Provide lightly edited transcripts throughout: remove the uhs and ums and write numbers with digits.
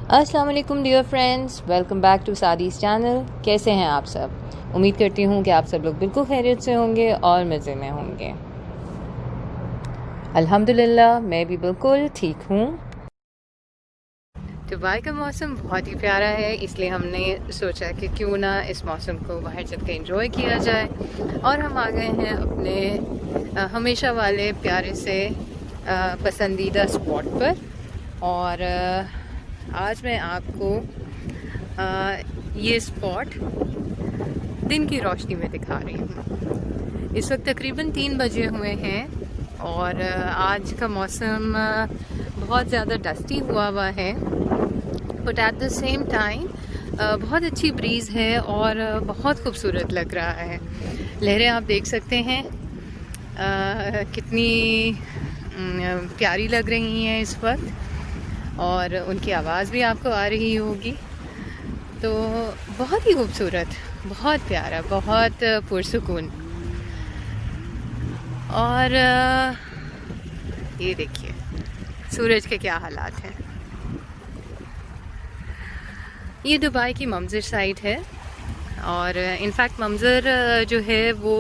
अस्सलाम वालेकुम dear friends, welcome back to Saadi's channel. कैसे हैं आप सब? उम्मीद करती हूँ कि आप सब लोग बिल्कुल खैरियत से होंगे और मज़े में होंगे। अल्हम्दुलिल्लाह मैं भी बिल्कुल ठीक हूँ। दुबई का मौसम बहुत ही प्यारा है, इसलिए हमने सोचा कि क्यों ना इस मौसम को बाहर चल के एंजॉय किया जाए। और हम आ गए हैं अपने हमेशा वाले प्यारे से पसंदीदा स्पॉट पर। और आज मैं आपको ये स्पॉट दिन की रोशनी में दिखा रही हूँ। इस वक्त तकरीबन 3 बजे हुए हैं और आज का मौसम बहुत ज़्यादा डस्टी हुआ है, but at the same time बहुत अच्छी ब्रीज़ है और बहुत खूबसूरत लग रहा है। लहरें आप देख सकते हैं कितनी प्यारी लग रही हैं इस वक्त, और उनकी आवाज़ भी आपको आ रही होगी। तो बहुत ही खूबसूरत, बहुत प्यारा, बहुत पुरसुकून। और ये देखिए सूरज के क्या हालात हैं। ये दुबई की मंजर साइट है और इनफैक्ट मंजर जो है वो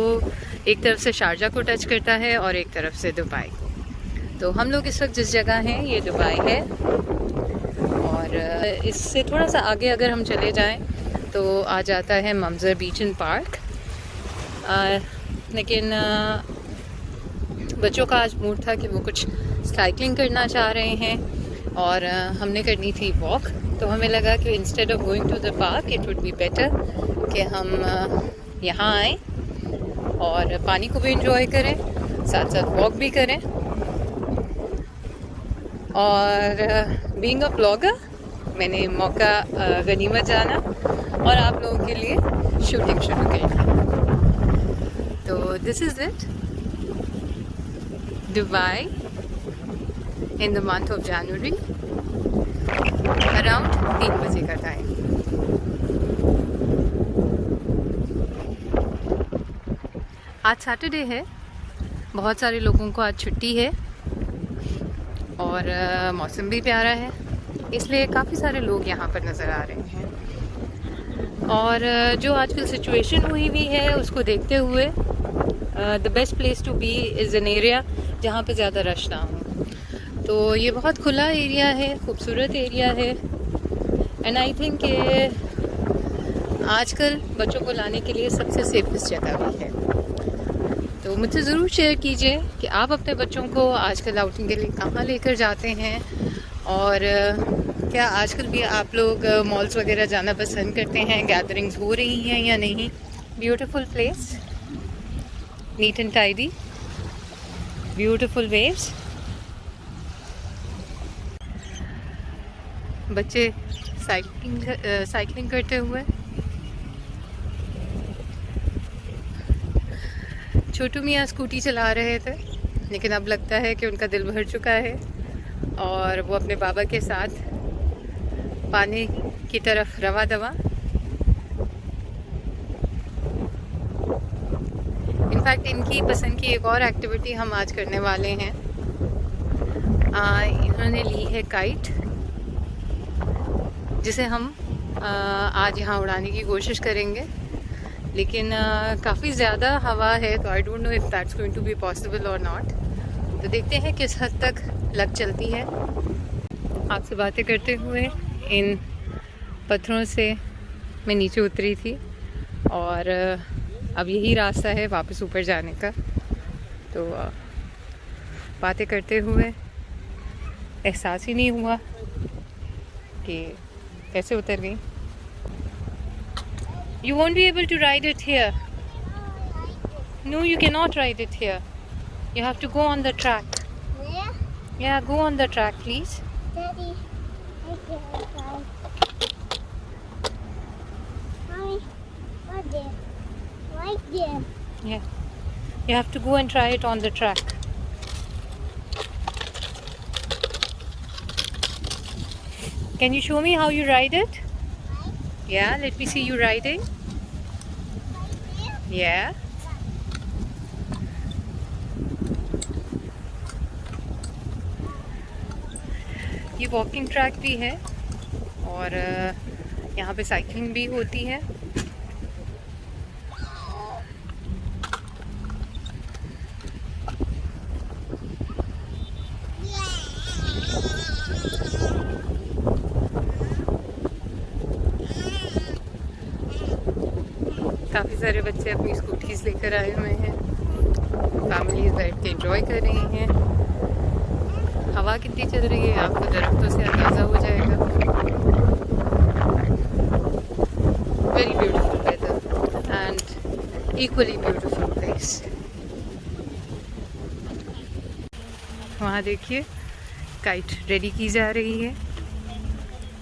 एक तरफ से शारजा को टच करता है और एक तरफ से दुबई। तो हम लोग इस वक्त जिस जगह हैं ये दुबई है, और इससे थोड़ा सा आगे अगर हम चले जाएं तो आ जाता है मंजर बीच एंड पार्क। लेकिन बच्चों का आज मूड था कि वो कुछ साइकिलिंग करना चाह रहे हैं और हमने करनी थी वॉक। तो हमें लगा कि instead of going to the park it would be better कि हम यहाँ आएँ और पानी को भी इंजॉय करें, साथ साथ वॉक भी करें। और बीइंग अ ब्लॉगर मैंने मौका गनीमत जाना और आप लोगों के लिए शूटिंग शुरू की। तो this is it, Dubai in the month of January, around 3 बजे का टाइम। आज सैटरडे है, बहुत सारे लोगों को आज छुट्टी है और मौसम भी प्यारा है, इसलिए काफ़ी सारे लोग यहाँ पर नज़र आ रहे हैं। और जो आजकल सिचुएशन हुई है उसको देखते हुए the best place to be is an area जहाँ पे ज़्यादा रश ना हो। तो ये बहुत खुला एरिया है, खूबसूरत एरिया है, एंड आई थिंक आजकल बच्चों को लाने के लिए सबसे सेफेस्ट जगह भी है। तो मुझसे ज़रूर शेयर कीजिए कि आप अपने बच्चों को आजकल आउटिंग के लिए कहाँ लेकर जाते हैं, और क्या आजकल भी आप लोग मॉल्स वगैरह जाना पसंद करते हैं, गैदरिंग्स हो रही हैं या नहीं। Beautiful place, neat and tidy, beautiful waves, बच्चे साइकिलिंग करते हुए। छोटू मियाँ स्कूटी चला रहे थे, लेकिन अब लगता है कि उनका दिल भर चुका है और वो अपने बाबा के साथ पानी की तरफ रवा दवा। इनफैक्ट इनकी पसंद की एक और एक्टिविटी हम आज करने वाले हैं। इन्होंने ली है काइट, जिसे हम आज यहाँ उड़ाने की कोशिश करेंगे, लेकिन काफ़ी ज़्यादा हवा है, तो I don't know if that's going to be possible और नॉट। तो देखते हैं किस हद तक लग चलती है। आपसे बातें करते हुए इन पत्थरों से मैं नीचे उतरी थी और अब यही रास्ता है वापस ऊपर जाने का। तो बातें करते हुए एहसास ही नहीं हुआ कि कैसे उतर गई। You won't be able to ride it here. No, you cannot ride it here. You have to go on the track. Yeah? Yeah, go on the track, please. Daddy, I can't ride. Mommy, what there? Right there. Yeah. You have to go and try it on the track. Can you show me how you ride it? Yeah, let me see you riding. Yeah. ये walking track भी है और यहाँ पे cycling भी होती है। काफ़ी सारे बच्चे अपनी स्कूटीज लेकर आए हुए हैं, फैमिलीज बैठ के एंजॉय कर रही हैं। हवा कितनी चल रही है आपको दरख्तों से अंदाज़ा हो जाएगा। Very beautiful weather and equally beautiful place. वहाँ देखिए काइट रेडी की जा रही है,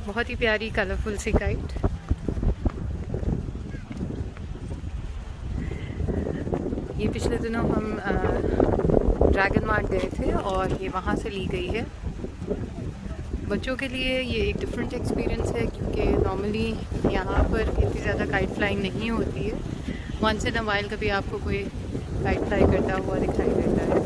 बहुत ही प्यारी कलरफुल सी काइट। ये पिछले दिनों हम ड्रैगन मार्ट गए थे और ये वहाँ से ली गई है। बच्चों के लिए ये एक डिफरेंट एक्सपीरियंस है क्योंकि नॉर्मली यहाँ पर इतनी ज़्यादा काइट फ्लाइंग नहीं होती है। वंस इन अ वाइल कभी आपको कोई काइट फ्लाई करता हुआ दिखाई देता है।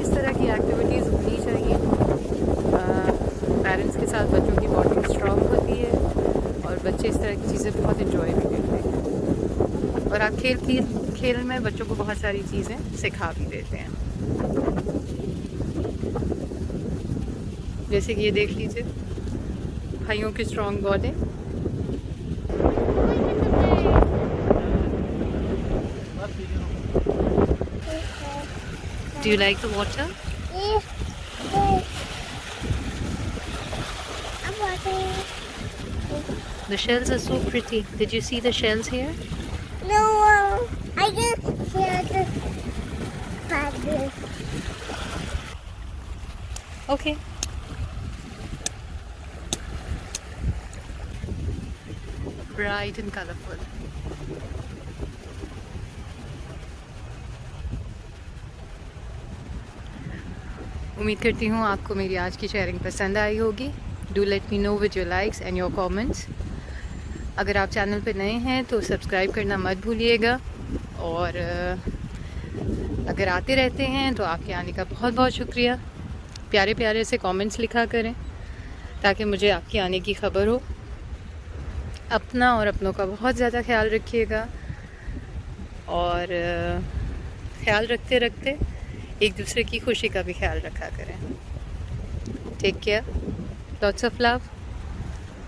इस तरह की एक्टिविटीज़ होनी चाहिए। पेरेंट्स के साथ बच्चों की बॉन्डिंग स्ट्रॉन्ग होती है और बच्चे इस तरह की चीज़ें बहुत इंजॉय भी करते हैं। और आप खेल में बच्चों को बहुत सारी चीज़ें सिखा भी देते हैं। जैसे कि ये देख लीजिए, भाइयों की strong bonding. Do you like the water? Yes. I'm watching. The shells are so pretty. Did you see the shells here? No, I just hear the feathers. Okay. Bright and colorful. उम्मीद करती हूँ आपको मेरी आज की sharing पसंद आई होगी। Do let me know with your likes and your comments. अगर आप चैनल पर नए हैं तो सब्सक्राइब करना मत भूलिएगा, और अगर आते रहते हैं तो आपके आने का बहुत बहुत शुक्रिया। प्यारे प्यारे से कमेंट्स लिखा करें ताकि मुझे आपके आने की खबर हो। अपना और अपनों का बहुत ज़्यादा ख्याल रखिएगा, और ख्याल रखते रखते एक दूसरे की खुशी का भी ख्याल रखा करें। Take care, lots of love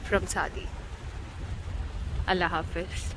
from Saadi. अल्लाह हाफिज़।